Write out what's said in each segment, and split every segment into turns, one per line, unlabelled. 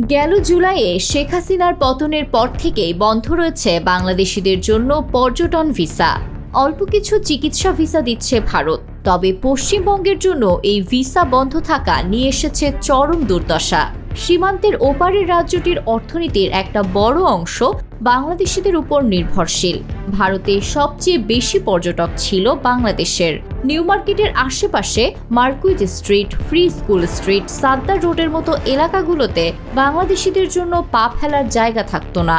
গেল জুলাইয়ে শেখ হাসিনার পতনের পর থেকেই বন্ধ রয়েছে বাংলাদেশিদের জন্য পর্যটন ভিসা। অল্প কিছু চিকিৎসা ভিসা দিচ্ছে ভারত। তবে পশ্চিমবঙ্গের জন্য এই ভিসা বন্ধ থাকা নিয়ে এসেছে চরম দুর্দশা। সীমান্তের ওপারের রাজ্যটির অর্থনীতির একটা বড় অংশ বাংলাদেশিদের উপর নির্ভরশীল। ভারতে সবচেয়ে বেশি পর্যটক ছিল বাংলাদেশের। নিউ মার্কেটের আশেপাশে Marquis street, free school street, Sardaar রোডের মতো এলাকাগুলোতে বাংলাদেশিদের জন্য পা ফেলার জায়গা থাকতো না।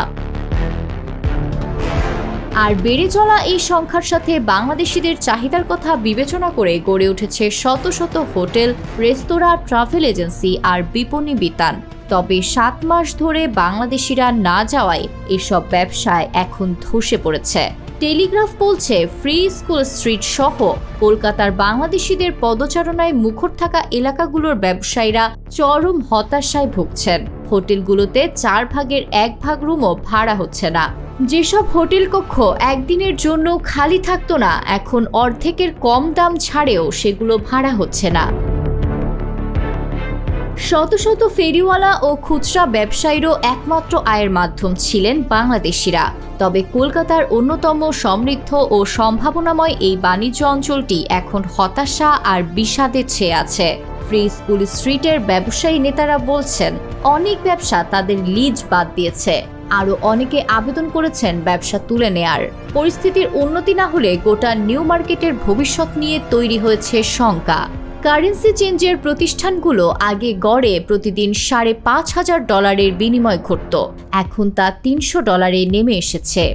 আর বেড়ে চলা এই সংখ্যার সাথে বাংলাদেশিদের চাহিদার কথা বিবেচনা করে গড়ে উঠেছে শত শত হোটেল, রেস্তোরাঁ, ট্রাভেল এজেন্সি আর বিপণী বিতান। তবে 7 মাস ধরে বাংলাদেশিরা না যাওয়ায় এসব ব্যবসায় এখন ধসে পড়েছে। টেলিগ্রাফ বলছে, ফ্রি স্কুল স্ট্রিট সহ কলকাতার বাংলাদেশিদের পদচারণায় মুখর থাকা এলাকাগুলোর ব্যবসায়ীরা চরম হতাশায় ভুগছেন। হোটেলগুলোতে 4 ভাগের 1 ভাগ রুমও ভাড়া হচ্ছে না। যেসব হোটেল কক্ষ একদিনের জন্য খালি থাকতো না, এখন অর্ধেকের কম দাম ছাড়েও সেগুলো ভাড়া হচ্ছে না। শত শত ফেরিওয়ালা ও খুচরা ব্যবসায়ীরও একমাত্র আয়ের মাধ্যম ছিলেন বাংলাদেশিরা। তবে কলকাতার অন্যতম সমৃদ্ধ ও সম্ভাবনাময় এই বাণিজ্য অঞ্চলটি এখন হতাশা আর বিষাদে ছেয়ে আছে। ফ্রি স্কুল স্ট্রিটের ব্যবসায়ী নেতারা বলছেন, অনেক ব্যবসা তাদের লিজ বাদ দিয়েছে। আরও অনেকে আবেদন করেছেন ব্যবসা তুলে নেয়ার। পরিস্থিতির উন্নতি না হলে গোটা নিউ মার্কেটের ভবিষ্যৎ নিয়ে তৈরি হয়েছে শঙ্কা। কারেন্সি চেঞ্জের প্রতিষ্ঠানগুলো আগে গড়ে প্রতিদিন $5,500 বিনিময় ঘটত, এখন তা $300 নেমে এসেছে।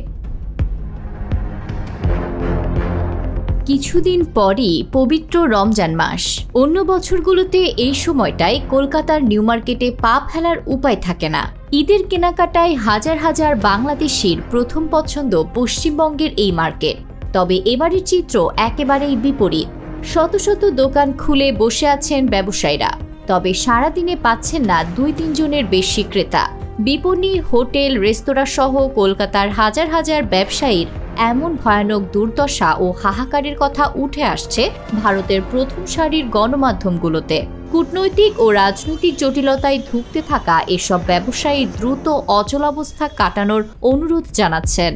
কিছুদিন পরই পবিত্র রমজান মাস। অন্য বছরগুলোতে এই সময়টায় কলকাতার নিউ মার্কেটে পা ফেলার উপায় থাকে না। ঈদের কেনাকাটায় হাজার হাজার বাংলাদেশির প্রথম পছন্দ পশ্চিমবঙ্গের এই মার্কেট। তবে এবারের চিত্র একেবারেই বিপরীত। শত শত দোকান খুলে বসে আছেন ব্যবসায়ীরা, তবে সারাদিনে পাচ্ছেন না 2-3 জনের বেশি ক্রেতা। বিপণী, হোটেল, রেস্তোরাঁ সহ কলকাতার হাজার হাজার ব্যবসায়ীর এমন ভয়ানক দুর্দশা ও হাহাকারের কথা উঠে আসছে ভারতের প্রথম সারির গণমাধ্যমগুলোতে। কূটনৈতিক ও রাজনৈতিক জটিলতায় ধুঁকতে থাকা এসব ব্যবসায়ী দ্রুত অচলাবস্থা কাটানোর অনুরোধ জানাচ্ছেন।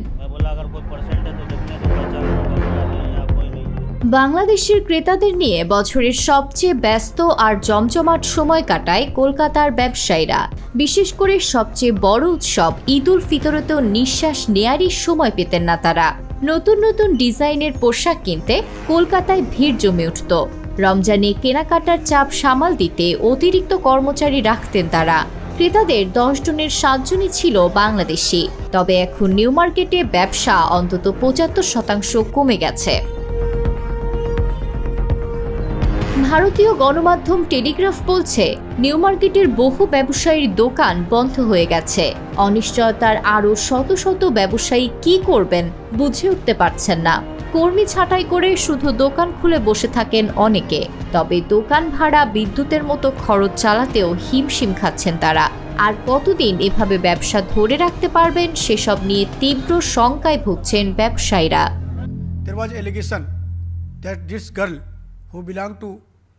বাংলাদেশের ক্রেতাদের নিয়ে বছরের সবচেয়ে ব্যস্ত আর জমজমাট সময় কাটায় কলকাতার ব্যবসায়ীরা। বিশেষ করে সবচেয়ে বড় উৎসব ঈদ উল ফিতরেতেও নিঃশ্বাস নেয়ারই সময় পেতেন না তারা। নতুন নতুন ডিজাইনের পোশাক কিনতে কলকাতায় ভিড় জমে উঠত। রমজানে কেনাকাটার চাপ সামাল দিতে অতিরিক্ত কর্মচারী রাখতেন তারা। ক্রেতাদের 10 জনের 7 জনই ছিল বাংলাদেশি। তবে এখন নিউ মার্কেটে ব্যবসা অন্তত 75% কমে গেছে। ভারতীয় গণমাধ্যম টেলিগ্রাফ বলছে, নিউ মার্কেটের বহু ব্যবসায়ীর দোকান বন্ধ হয়ে গেছে। অনিশ্চয়তার আরও শত শত ব্যবসায়ী কি করবেন বুঝে উঠতে পারছেন না। কর্মী ছাঁটাই করে শুধু দোকান খুলে বসে থাকেন অনেকে। তবে দোকান ভাড়া, বিদ্যুতের মতো খরচ চালাতেও হিমশিম খাচ্ছেন তারা। আর কতদিন এভাবে ব্যবসা ধরে রাখতে পারবেন সেসব নিয়ে তীব্র শঙ্কায় ভুগছেন ব্যবসায়ীরা।
There was allegation that this girl who belonged to